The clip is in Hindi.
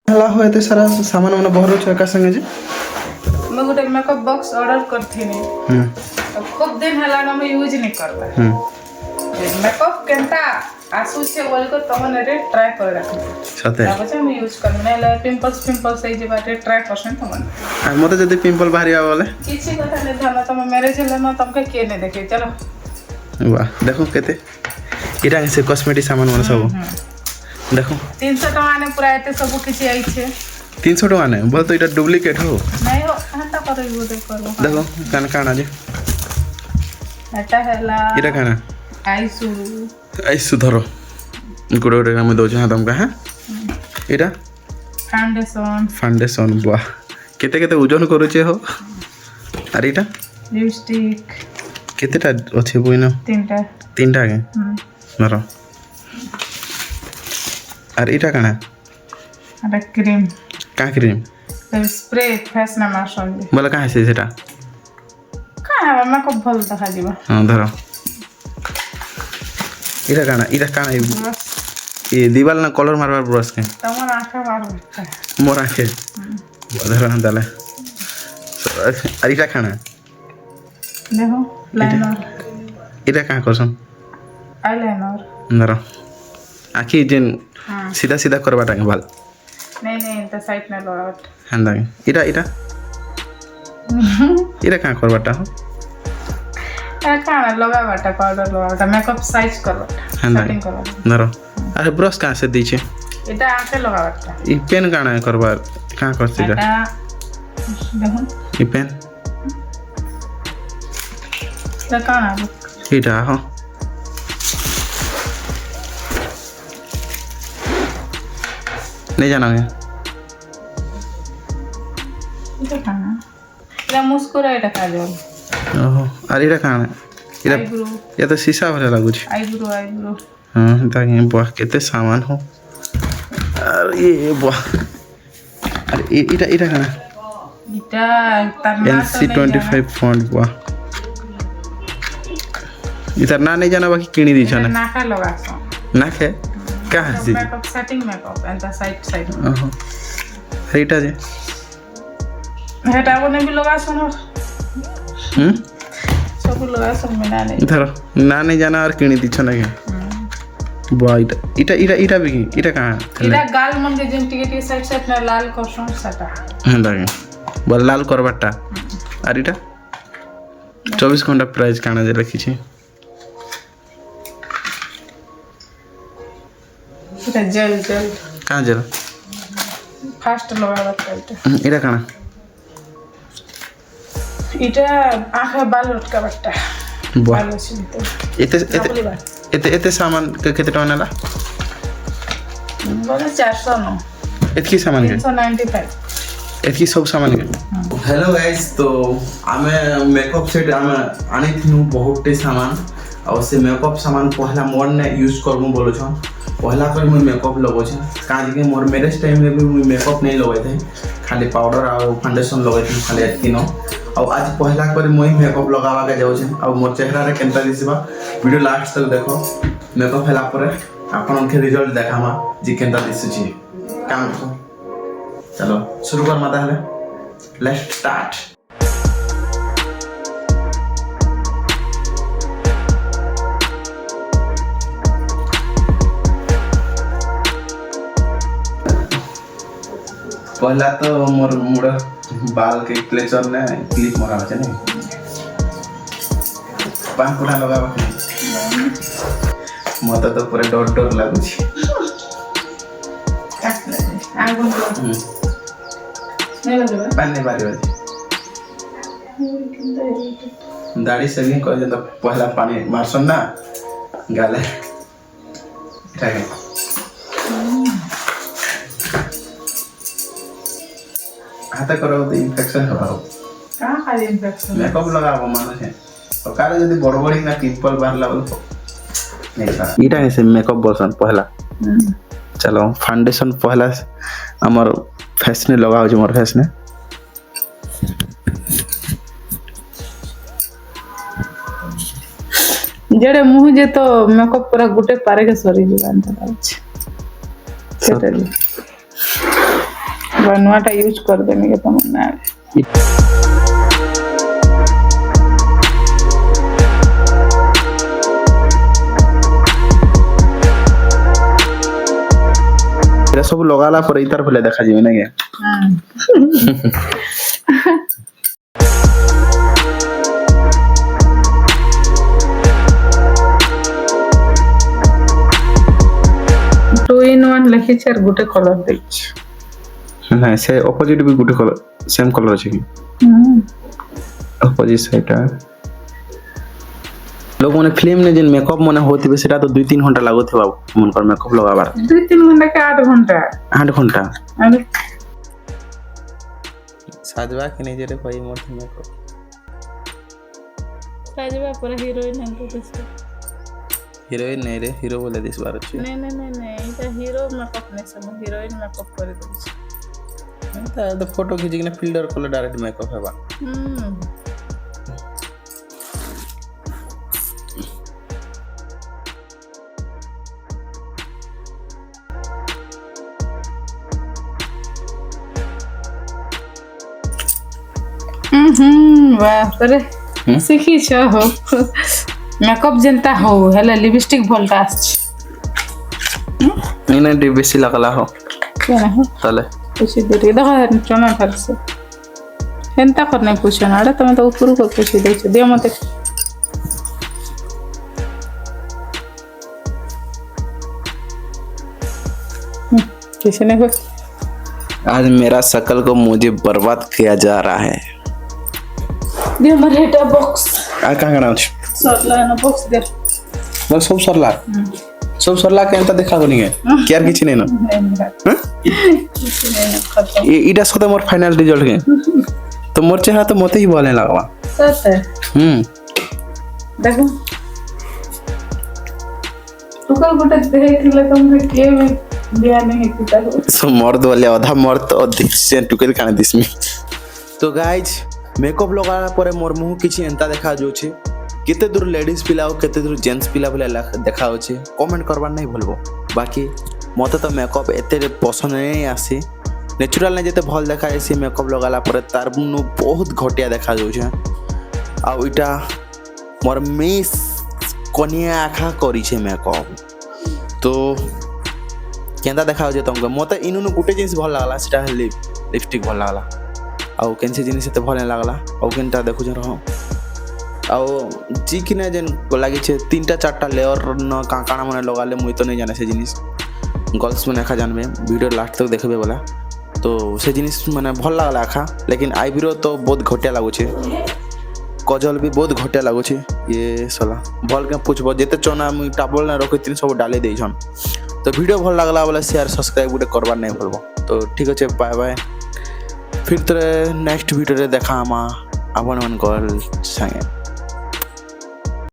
ହେଲା हो एते सारा सामान मन बहरो छ का संगे जे मैं गोटे मेकअप बॉक्स ऑर्डर करथिनी तो खूब दिन हला ना मैं यूज नहीं करता मेकअप केनता आसु छे बोल को तमन रे ट्राई कर रख सते अब से मैं यूज कर नै ले पिंपल्स ए जे बाटे ट्राई करसन तमन आ मते जदी पिंपल बाहरी आबले किछि कथा नै धन तम मैरिज हले ना तमके के नै देखे चलो वाह देखो केते इरा से कॉस्मेटिक सामान मन सब देखो 300 टका ने पूरा एते सब किछि आई छे 300 टका ने बोल तो इटा डुप्लीकेट हो नहीं हो हता करबो दे करबो देखो कान काना जे एटा हला इरा काना आईसु धरो गुडो रे हम दो जहां तुमका हां इरा फाउंडेशन वाह केते केते ओजन करू छे हो अरे इटा लिपस्टिक केतेटा अछि बोइना तीनटा के नरो अरे इटा काना अरे क्रीम का क्रीम स्प्रे फेस ना मासन बोला कहां से सेटा का मैं को भल देखा जीवा हां धरो इटा काना ये दीवाल ना कलर मारबार ब्रश के तमन आंखा मारो मोर आंखे धरो हंदाले अरे इटा खाना देखो लाइनर इटा का करसन आईलाइनर नरो आखी जेन सीधा सीधा करबाटा के बाल नहीं तो साइड में लगावट हंदा इटा का करबाटा हो ए काना लगावट पाउडर लगावट मेकअप साइज करवट सेटिंग करवट नरो अरे ब्रश कहां से दी छे एटा आके लगावट ई पेन काना करबार का करसी एटा देखो ई पेन तो काना इटा हो नहीं जाना है इटा काना इटा मुस्कुरा एटा काजल ओहो अरे इटा काना इटा आईब्रो ये तो शीशा भरे लागु छे आईब्रो हां ताकि वाह केते सामान हो अरे ये वाह अरे इटा काना इटा तरना NC25 फॉन्ट वाह इधर ना नहीं जाना बाकी किनी दी छने नाका लगासो नाके का हसी makeup setting makeup and side ओहो इटा जे हेटा को भी लगासो न सब लगासो मिला नहीं इधर ना नहीं जाना और किनी दी छने के वाह इटा भी इटा कहां इटा गाल मन के जेम टिके साइड में लाल करसो सटा हां लागे बल लाल करबाटा और इटा 24 घंटा प्राइस काना जे रखी छे इटा जेल कहां जरा फास्ट लगावट इटा काना इटा आंखा बाल लटका बट्टा वाह इते एते सामान केते टका नेला बोले 400 नो एतकी सामान के 395 एतकी सब सामान के हेलो गाइस तो आमे मेकअप सेट आमे आनी थिनु बहुत टे सामान और से मेकअप सामान पहला मोर ने यूज करबो बोलो छ पहला कर मैं मेकअप लगो छ काज के मोर मैरिज टाइम में भी मैं मेकअप नहीं लगाई थे खाली पाउडर और फाउंडेशन लगाई थी खाली एतकी नो और आज पहला कर मैं मेकअप लगावा के जाउ छ और मोर चेहरा रे केनता दिसबा वीडियो लास्ट तक देखो मेकअप हला पर आपन के रिजल्ट देखामा जे केनता दिसु छी काम चलो शुरू कर माता हले लेट्स स्टार्ट पहला तो मोर मुड़ बाल के क्लेचर ने क्लिप मरा छै ने पान पुरा लगावा मत तो पूरा डर लागु छी आगुन नहीं लगे पानी बारी दाढ़ी से नहीं कर तो पहला पानी मारसन ना गाले ठीक है हाथ करो तो इन्फेक्शन हो कहां खाली इन्फेक्शन मेकअप लगाबो मानो है तो कारे जदी बड़बड़ी ना पिंपल बाहरला बोल नहीं था इटा से मेकअप बसन पहला चलो फाउंडेशन पहला हमर फेस ने लगाओ जे मोर फेस ने जेडे मुह जे तो मेकअप पूरा गुटे पारे के सरी जीवन था नुआटा यूज कर देने के तमन्ना ଏଟା ସବୁ ଲଗାଲା ପରେ ଇତାର ଭଲେ ଦେଖାଯିବ ନାଇଁ କି? टू इन वन लिखिଛି আর ଗୋଟେ କଲର ଦେଇଛି ନାଇଁ ସେ ଅପୋଜିଟ ବି ଗୋଟେ କଲର ସେମ୍ କଲର ଅଛି କି ଅପୋଜିଟ ସାଇଡଟା ଲୋକମାନେ ଫିଲ୍ମରେ ଯେନ୍ ମେକଅପ୍ ମାନେ ହଉଥିବେ ସେଟା ତ 2-3 ଘଣ୍ଟା ଲାଗୁଥିବ ମନକର ମେକଅପ୍ ଲଗାବାର 2-3 घंटा के 8 घंटा 8 ଘଣ୍ଟା अरे ସାଜବା କି ନିଜରେ କହି ମୋତେ ମେକଅପ୍ साजवा पर हीरोइन है तो दिस ହିରୋଇନ ନାଇଁ ରେ ହିରୋ ବୋଲେ ଦିଶବାର ଅଛି नहीं इटा हीरो मेकअप नहीं सब हीरोइन मेकअप कर दे ତା ତ ଫଟୋ ଖିଚିକିନା ଫିଲ୍ଟର କଲେ ଡାଇରେକ୍ଟ ମେକଅପ୍ ହେବା वाह रे सीखी छ हो मेकअप जनता हो हेला लिपस्टिक भलटा आछ नहीं नहीं बेसी लगला हो क्या ना हो ताले पूछी दे देखा चना थाल से हेंता करने पूछो ना अरे तुम तो ऊपर को पूछी दे छ दे मते किसी ने आज मेरा शकल को मुझे बर्बाद किया जा रहा है दे हमर हेटा बॉक्स आ कहाँ गना अछि सरला ना बॉक्स दे बस सब सरला के एंता देखा कोनी है केयर किछि नै न हां खत्म इटा सते मोर फाइनल रिजल्ट के तो मोर चेहरा तो मते ही भले लागवा सत देखो तू कल गोटे देख ले तुम के बिया नहीं किता हो सो मर्द वाले आधा मर्द अधिक से टुकेल काने दिसमी तो गाइज मेकअप लगाला परे मोर मुह किछि एंता देखा जो छे केते दूर लेडीज पिला और केते दूर जेंट्स पिला भले देखा होछे कमेंट करबार नहीं भूलबो बाकी मते तो मेकअप एते पसंद नहीं आसी नेचुरल नहीं जते भल देखा एसी मेकअप लगाला परे तार मुनु बहुत घटिया देखा जो छे आ इटा मोर मिस कोनिया आखा करी छे मेकअप तो केंदा देखा होजे तुमको मते इनुनु गुटे जिनिस भल लागला सेटा लिपस्टिक भल लागला आ केनसे जिनिस एते भल लागला आ केनटा देखु जे रहो आ चिकने जेन लागी छे 3-4 लेयर न काकाना माने लगाले मुई तो नहीं जाने से जिनिस गर्ल्स माने खा जानबे वीडियो लास्ट तक देखबे बोला तो से जिनिस माने भल लागला आखा लेकिन आईब्रो तो बहुत घटिया लागु छे कजल भी बहुत घटिया लागु छे ये साला भल के पूछबो जेते चोना मुई टाबल ना रखै तीन सब डाले देइ छन तो वीडियो भल लागला बोले शेयर सब्सक्राइब गुटे करबार नहीं भूलबो तो ठीक अछि बाय बाय फिर तो नेक्स्ट वीडियो रे देखा हम आपन मन को संगे।